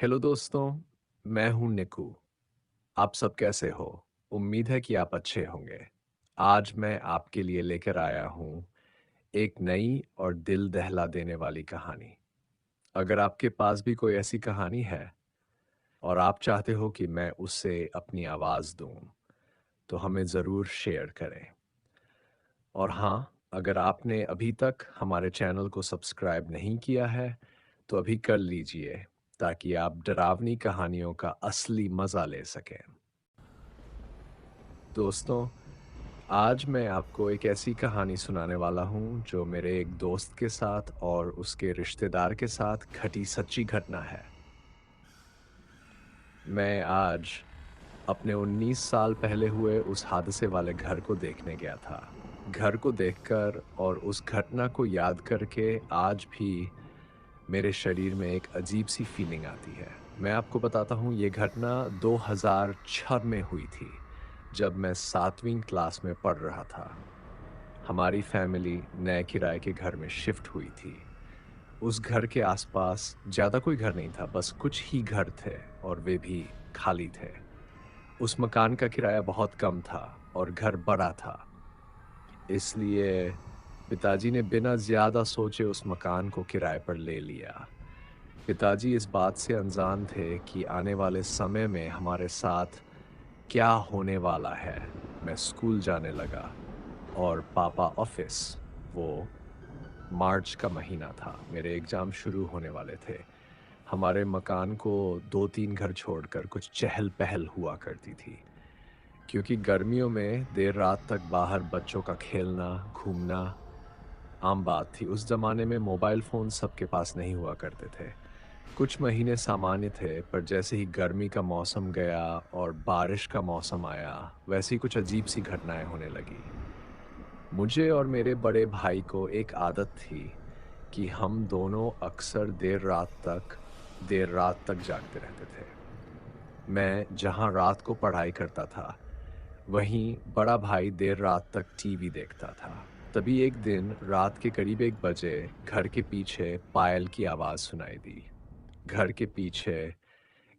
Hello दोस्तों, मैं हूं निकू। आप सब कैसे हो? उम्मीद है कि आप अच्छे होंगे। आज मैं आपके लिए लेकर आया हूं एक नई और दिल दहला देने वाली कहानी। अगर आपके पास भी कोई ऐसी कहानी है और आप चाहते हो कि मैं उससे अपनी आवाज़ दूं, तो हमें ज़रूर शेयर करें। और हाँ, अगर आपने अभी तक हमारे चैनल को सब्सक्राइब नहीं किया है, तो अभी कर लीजिए ताकि आप डरावनी कहानियों का असली मज़ा ले सकें। दोस्तों, आज मैं आपको एक ऐसी कहानी सुनाने वाला हूँ जो मेरे एक दोस्त के साथ और उसके रिश्तेदार के साथ घटी सच्ची घटना है। मैं आज अपने 19 साल पहले हुए उस हादसे वाले घर को देखने गया था। घर को देखकर और उस घटना को याद करके आज भी मेरे शरीर में एक अजीब-सी फीलिंग आती है। मैं आपको बताता हूँ, ये घटना 2006 में हुई थी, जब मैं 7वीं क्लास में पढ़ रहा था। हमारी फैमिली नए किराए के घर में शिफ्ट हुई थी। उस घर के आसपास ज़्यादा कोई घर नहीं था, बस कुछ ही घर थे और वे भी खाली थे। उस मकान का किराया बहुत कम था और घर बड़ा था। इसलिए पिताजी ने बिना ज़्यादा सोचे उस मकान को किराए पर ले लिया। पिताजी इस बात से अनजान थे कि आने वाले समय में हमारे साथ क्या होने वाला है। मैं स्कूल जाने लगा और पापा ऑफिस। वो मार्च का महीना था, मेरे एग्ज़ाम शुरू होने वाले थे। हमारे मकान को 2-3 घर छोड़कर कुछ चहल-पहल हुआ करती थी, क्योंकि गर्मियों में देर रात तक बाहर बच्चों का खेलना, घूमना आम बात थी। उस ज़माने में मोबाइल फ़ोन सबके पास नहीं हुआ करते थे। कुछ महीने सामान्य थे, पर जैसे ही गर्मी का मौसम गया और बारिश का मौसम आया, वैसी कुछ अजीब-सी घटनाएँ होने लगी। मुझे और मेरे बड़े भाई को एक आदत थी कि हम दोनों अक्सर देर रात तक जागते रहते थे। मैं जहाँ रात को पढ़ाई करता था, वहीं बड़ा भाई देर रात तक टीवी देखता था। तभी एक दिन रात के करीब 1 बजे घर के पीछे पायल की आवाज़ सुनाई दी। घर के पीछे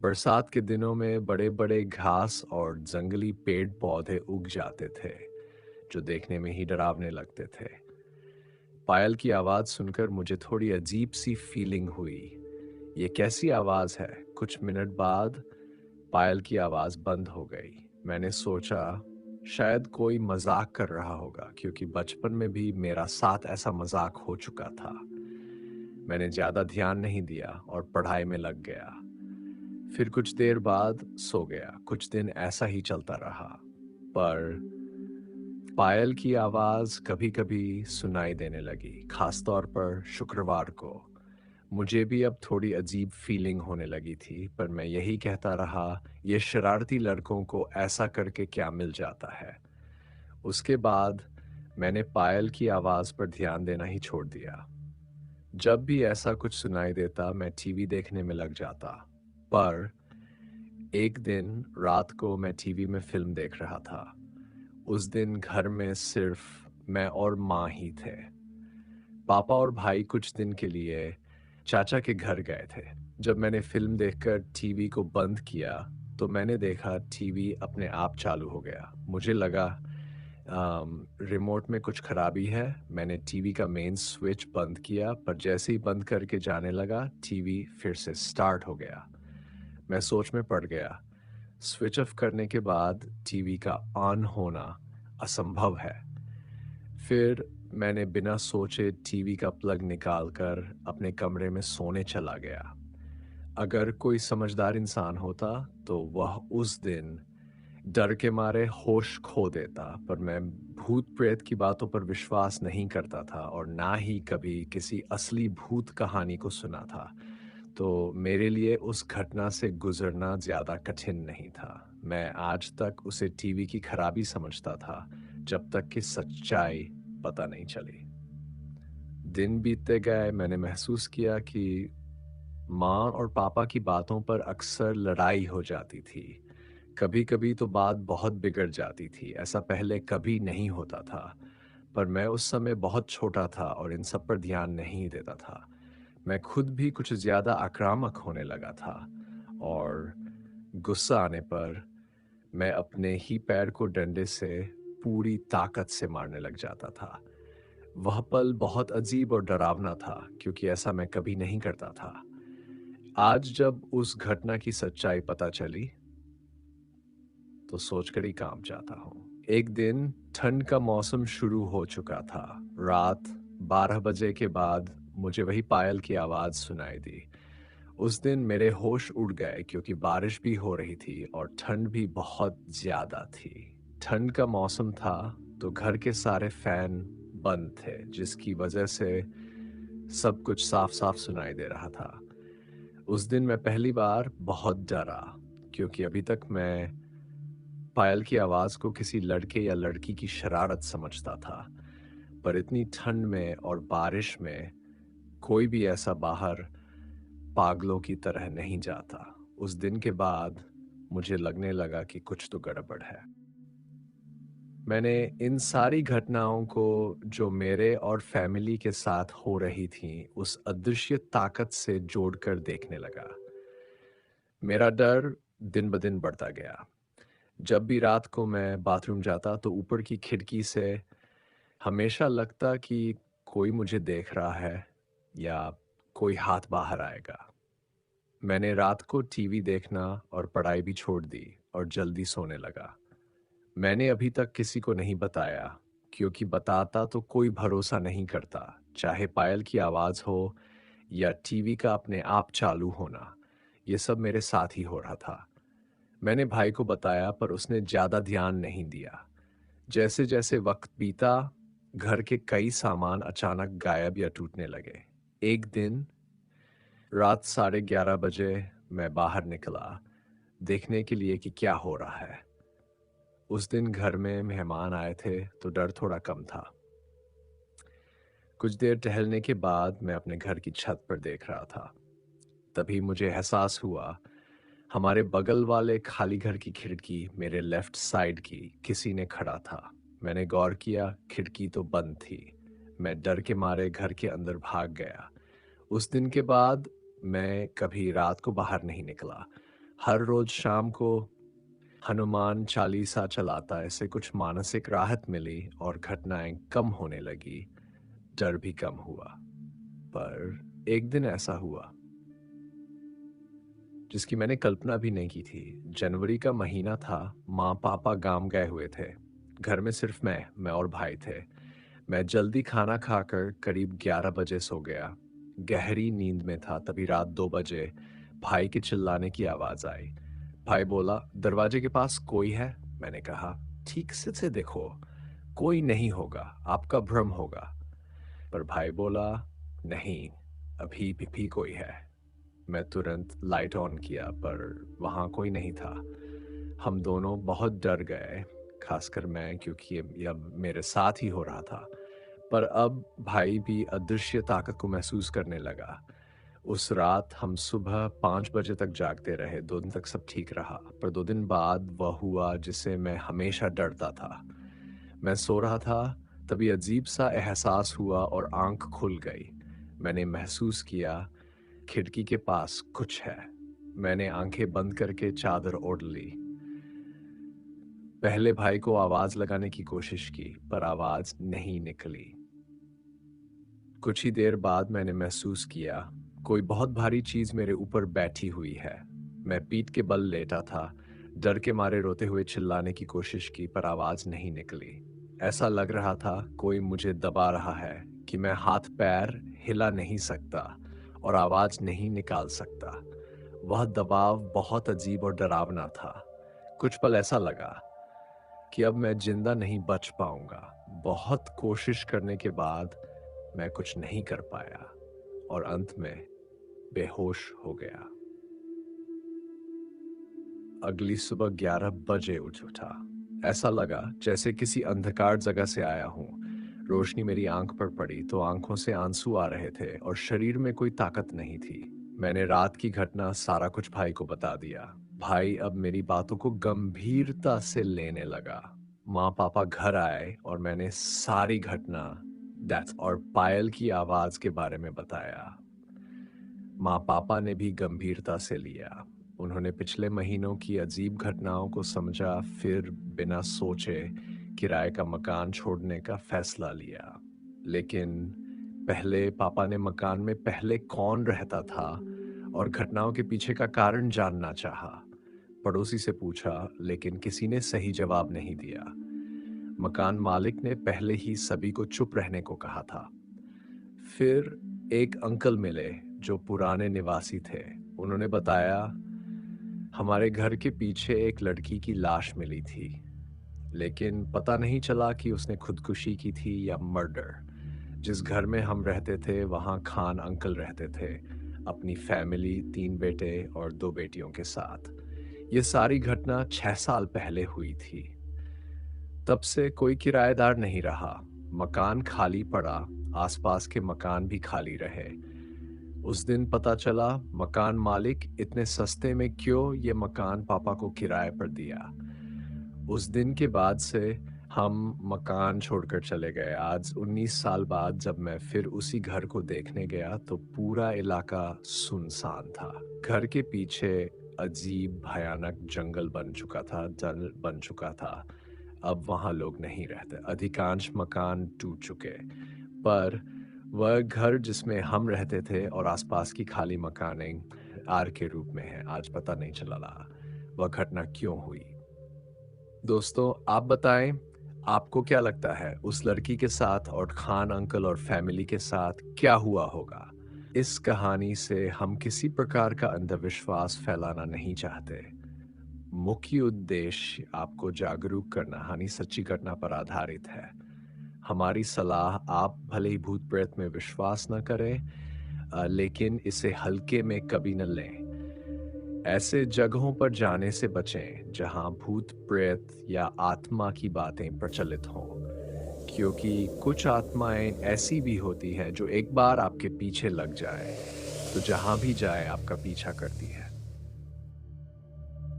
बरसात के दिनों में बड़े-बड़े घास और जंगली पेड़-पौधे उग जाते थे, जो देखने में ही डरावने लगते थे। पायल की आवाज़ सुनकर मुझे थोड़ी अजीब-सी फीलिंग हुई। ये कैसी आवाज़ है? कुछ मिनट बाद पायल की आवाज़ बंद हो गई। मैंने सोचा शायद कोई मज़ाक कर रहा होगा, क्योंकि बचपन में भी मेरा साथ ऐसा मज़ाक हो चुका था। मैंने ज़्यादा ध्यान नहीं दिया और पढ़ाई में लग गया। फिर कुछ देर बाद सो गया। कुछ दिन ऐसा ही चलता रहा। पर पायल की आवाज़ कभी-कभी सुनाई देने लगी, खास तौर पर शुक्रवार को। मुझे भी अब थोड़ी अजीब फीलिंग होने लगी थी, पर मैं यही कहता रहा, ये शरारती लड़कों को ऐसा करके क्या मिल जाता है। उसके बाद मैंने पायल की आवाज़ पर ध्यान देना ही छोड़ दिया। जब भी ऐसा कुछ सुनाई देता, मैं टीवी देखने में लग जाता। पर एक दिन रात को मैं टीवी में फ़िल्म देख रहा था। उस दिन घर में सिर्फ मैं और माँ ही थे। पापा और भाई कुछ दिन के लिए चाचा के घर गए थे। जब मैंने फ़िल्म देखकर टीवी को बंद किया, तो मैंने देखा टीवी अपने आप चालू हो गया। मुझे लगा रिमोट में कुछ खराबी है। मैंने टीवी का मेन स्विच बंद किया, पर जैसे ही बंद करके जाने लगा, टीवी फिर से स्टार्ट हो गया। मैं सोच में पड़ गया। स्विच ऑफ करने के बाद टीवी का ऑन होना असंभव है। फिर मैंने बिना सोचे टीवी का प्लग निकालकर अपने कमरे में सोने चला गया। अगर कोई समझदार इंसान होता, तो वह उस दिन डर के मारे होश खो देता, पर मैं भूत-प्रेत की बातों पर विश्वास नहीं करता था और ना ही कभी किसी असली भूत कहानी को सुना था। तो मेरे लिए उस घटना से गुज़रना ज़्यादा कठिन नहीं था। मैं आज तक उसे टीवी की खराबी समझता था, जब तक कि सच्चाई पता नहीं चली। दिन बीतते गए, मैंने महसूस किया कि माँ और पापा की बातों पर अक्सर लड़ाई हो जाती थी। कभी-कभी तो बात बहुत बिगड़ जाती थी। ऐसा पहले कभी नहीं होता था, पर मैं उस समय बहुत छोटा था और इन सब पर ध्यान नहीं देता था। मैं खुद भी कुछ ज़्यादा आक्रामक होने लगा था। और गुस्सा आने पर मैं अपने ही पैर को डंडे से पूरी ताकत से मारने लग जाता था। वह पल बहुत अजीब और डरावना था क्योंकि ऐसा मैं कभी नहीं करता था। आज जब उस घटना की सच्चाई पता चली तो सोचकर ही कांप जाता हूँ। एक दिन ठंड का मौसम शुरू हो चुका था। रात 12 बजे के बाद मुझे वही पायल की आवाज़ सुनाई दी। उस दिन मेरे होश उड़ गए क्योंकि बारिश भी हो रही थी और ठंड भी बहुत ज़्यादा थी। ठंड का मौसम था तो घर के सारे फैन बंद थे जिसकी वजह से सब कुछ साफ-साफ सुनाई दे रहा था। उस दिन मैं पहली बार बहुत डरा क्योंकि अभी तक मैं पायल की आवाज़ को किसी लड़के या लड़की की शरारत समझता था। पर इतनी ठंड में और बारिश में कोई भी ऐसा बाहर पागलों की तरह नहीं जाता। उस दिन के बाद मुझे लगने लगा कि कुछ तो गड़बड़ है। मैंने इन सारी घटनाओं को जो मेरे और फैमिली के साथ हो रही थीं, उस अदृश्य ताकत से जोड़कर देखने लगा। मेरा डर दिन-ब-दिन बढ़ता गया। जब भी रात को मैं बाथरूम जाता तो ऊपर की खिड़की से हमेशा लगता कि कोई मुझे देख रहा है या कोई हाथ बाहर आएगा। मैंने रात को टीवी देखना और पढ़ाई भी छोड़ दी और जल्दी सोने लगा। मैंने अभी तक किसी को नहीं बताया क्योंकि बताता तो कोई भरोसा नहीं करता, चाहे पायल की आवाज़ हो या टीवी का अपने आप चालू होना। ये सब मेरे साथ ही हो रहा था। मैंने भाई को बताया पर उसने ज़्यादा ध्यान नहीं दिया। जैसे-जैसे वक्त बीता, घर के कई सामान अचानक गायब या टूटने लगे। एक दिन रात 11:30 बजे मैं बाहर निकला, देखने के लिए कि क्या हो रहा है। उस दिन घर में मेहमान आए थे, तो डर थोड़ा कम था। कुछ देर टहलने के बाद मैं अपने घर की छत पर देख रहा था। तभी मुझे एहसास हुआ, हमारे बगल वाले खाली घर की खिड़की मेरे लेफ्ट साइड की किसी ने खड़ा था। मैंने गौर किया, खिड़की तो बंद थी। मैं डर के मारे घर के अंदर भाग गया। उस दिन के बाद मैं कभी रात को बाहर नहीं निकला। हर रोज शाम को हनुमान चालीसा चलाता, ऐसे कुछ मानसिक राहत मिली और घटनाएं कम होने लगी, डर भी कम हुआ। पर एक दिन ऐसा हुआ जिसकी मैंने कल्पना भी नहीं की थी। जनवरी का महीना था, माँ पापा गांव गए हुए थे। घर में सिर्फ मैं और भाई थे। मैं जल्दी खाना खाकर करीब 11 बजे सो गया। गहरी नींद में था तभी रात 2 बजे भाई के चिल्लाने की आवाज आई। भाई बोला, दरवाजे के पास कोई है? मैंने कहा, ठीक से देखो। कोई नहीं होगा, आपका भ्रम होगा। पर भाई बोला, नहीं, अभी भी कोई है। मैं तुरंत लाइट ऑन किया पर वहाँ कोई नहीं था। हम दोनों बहुत डर गए, खासकर मैं क्योंकि ये अब मेरे साथ ही हो रहा था। पर अब भाई भी अदृश्य ताकत को महसूस करने लगा। उस रात हम सुबह 5 बजे तक जागते रहे। 2 दिन तक सब ठीक रहा, पर 2 दिन बाद वह हुआ जिससे मैं हमेशा डरता था। मैं सो रहा था, तभी अजीब-सा एहसास हुआ और आँख खुल गई। मैंने महसूस किया खिड़की के पास कुछ है। मैंने आंखें बंद करके चादर ओढ़ ली। पहले भाई को आवाज लगाने की कोशिश की, पर आवाज नहीं निकली। कुछ ही देर बाद मैंने महसूस किया कोई बहुत भारी चीज मेरे ऊपर बैठी हुई है। मैं पीठ के बल लेटा था, डर के मारे रोते हुए चिल्लाने की कोशिश की पर आवाज नहीं निकली। ऐसा लग रहा था कोई मुझे दबा रहा है कि मैं हाथ पैर हिला नहीं सकता और आवाज नहीं निकाल सकता। वह दबाव बहुत अजीब और डरावना था। कुछ पल ऐसा लगा कि अब मैं जिंदा नहीं बच पाऊंगा। बहुत कोशिश करने के बाद मैं कुछ नहीं कर पाया और अंत में बेहोश हो गया। अगली सुबह 11 बजे उठ उठा। ऐसा लगा जैसे किसी अंधकार जगह से आया हूँ। रोशनी मेरी आंख पर पड़ी तो आंखों से आंसू आ रहे थे और शरीर में कोई ताकत नहीं थी। मैंने रात की घटना सारा कुछ भाई को बता दिया। भाई अब मेरी बातों को गंभीरता से लेने लगा। माँ पापा घर आए और मैंने सारी घटना दैट्स और पायल की आवाज के बारे में बताया। माँ पापा ने भी गंभीरता से लिया। उन्होंने पिछले महीनों की अजीब घटनाओं को समझा, फिर बिना सोचे किराए का मकान छोड़ने का फैसला लिया। लेकिन पहले पापा ने मकान में पहले कौन रहता था और घटनाओं के पीछे का कारण जानना चाहा। पड़ोसी से पूछा, लेकिन किसी ने सही जवाब नहीं दिया। मकान मालिक ने पहले ही सभी को चुप रहने को कहा था। फिर एक अंकल मिले जो पुराने निवासी थे। उन्होंने बताया, हमारे घर के पीछे एक लड़की की लाश मिली थी, लेकिन पता नहीं चला कि उसने खुदकुशी की थी या मर्डर। जिस घर में हम रहते थे वहाँ खान अंकल रहते थे, अपनी फैमिली, 3 बेटे और 2 बेटियों के साथ। ये सारी घटना 6 साल पहले हुई थी। तब से कोई किराएदार नहीं रहा, मकान खाली पड़ा, आसपास के मकान भी खाली रहे। उस दिन पता चला मकान मालिक इतने सस्ते में क्यों ये मकान पापा को किराए पर दिया। उस दिन के बाद से हम मकान छोड़कर चले गए। आज 19 साल बाद जब मैं फिर उसी घर को देखने गया तो पूरा इलाका सुनसान था। घर के पीछे अजीब भयानक जंगल बन चुका था, जल बन चुका था। अब वहाँ लोग नहीं रहते, अधिकांश मकान टूट चुके। पर वह घर जिसमें हम रहते थे और आसपास की खाली मकानें आर के रूप में है, आज पता नहीं चला वह घटना क्यों हुई। दोस्तों, आप बताएं, आपको क्या लगता है उस लड़की के साथ और खान अंकल और फैमिली के साथ क्या हुआ होगा? इस कहानी से हम किसी प्रकार का अंधविश्वास फैलाना नहीं चाहते। मुख्य उद्देश्य आपको जागरूक करना, हानि सच्ची घटना पर आधारित है। हमारी सलाह, आप भले ही भूत प्रेत में विश्वास न करें, लेकिन इसे हल्के में कभी न लें। ऐसे जगहों पर जाने से बचें जहां भूत प्रेत या आत्मा की बातें प्रचलित हों, क्योंकि कुछ आत्माएं ऐसी भी होती हैं जो एक बार आपके पीछे लग जाए तो जहां भी जाए आपका पीछा करती है।